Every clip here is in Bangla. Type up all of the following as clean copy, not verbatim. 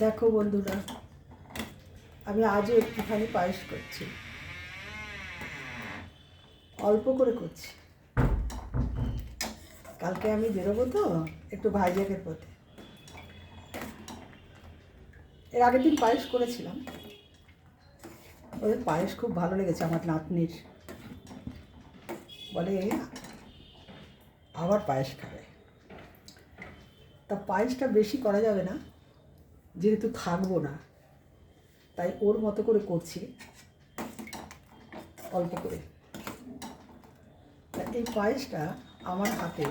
দেখো বন্ধুরা, আমি আজও একটুখানি পায়েস করছি, অল্প করে করছি। কালকে আমি বেরোবো তো একটু ভাইজাকের পথে। এর আগের দিন পায়েস করেছিলাম, ওদের পায়েস খুব ভালো লেগেছে আমার নাতনির, বলে আবার পায়েস খাবে। তা পায়েসটা বেশি করা যাবে না, যেহেতু থাকবো না, তাই ওর মতো করে করছি, অল্প করে। তা এই পায়েসটা আমার হাতে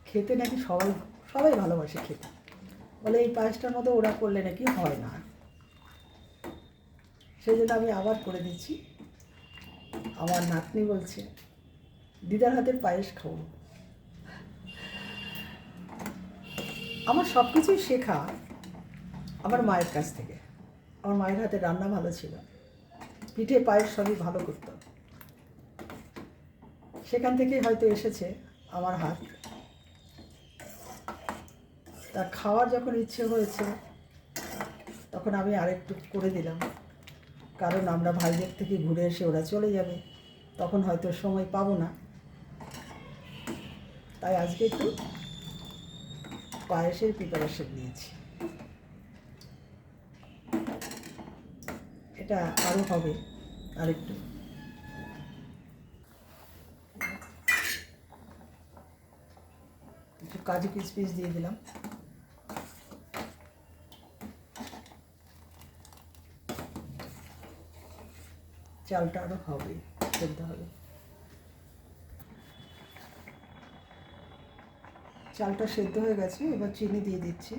খেতে নাকি সবাই সবাই ভালোবাসে খেতে, বলে এই পায়েসটার মতো ওরা করলে নাকি হয় না। সেই জন্য আমি আবার করে দিচ্ছি। আমার নাতনি বলছে দিদার হাতের পায়েস খাবো। আমার সব কিছুই শেখা আমার মায়ের কাছ থেকে। আমার মায়ের হাতে রান্না ভালো ছিল, পিঠে পায়েস সবই ভালো করতো, সেখান থেকেই হয়তো এসেছে আমার হাত। তা খাওয়ার যখন ইচ্ছে হয়েছে তখন আমি আরেকটু করে দিলাম, কারণ আমরা ভাইদের থেকে ঘুরে এসে ওরা চলে যাবে, তখন হয়তো সময় পাবো না। তাই আজকে একটু পায়েসের প্রিপারেশন নিয়েছি। এটা আরও হবে আরেকটু। একটু কাজু কিশমিশ দিয়ে দিলাম, চালটা আরও হবে, সেদ্ধ হবে। চালটা সেদ্ধ হয়ে গেছে, এবার চিনি দিয়ে দিচ্ছি।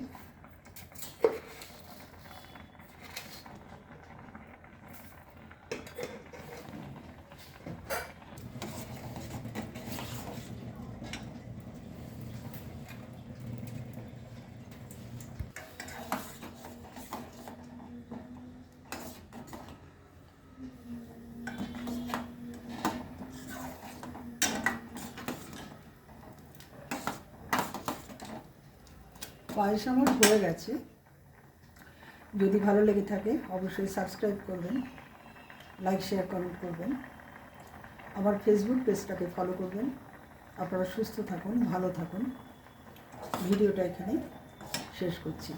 পায়েস আমার হয়ে গেছে। যদি ভালো লেগে থাকে অবশ্যই সাবস্ক্রাইব করবেন, লাইক শেয়ার কমেন্ট করবেন, আমার ফেসবুক পেজটাকে ফলো করবেন। আপনারা সুস্থ থাকুন, ভালো থাকুন। ভিডিওটা এখানে শেষ করছি।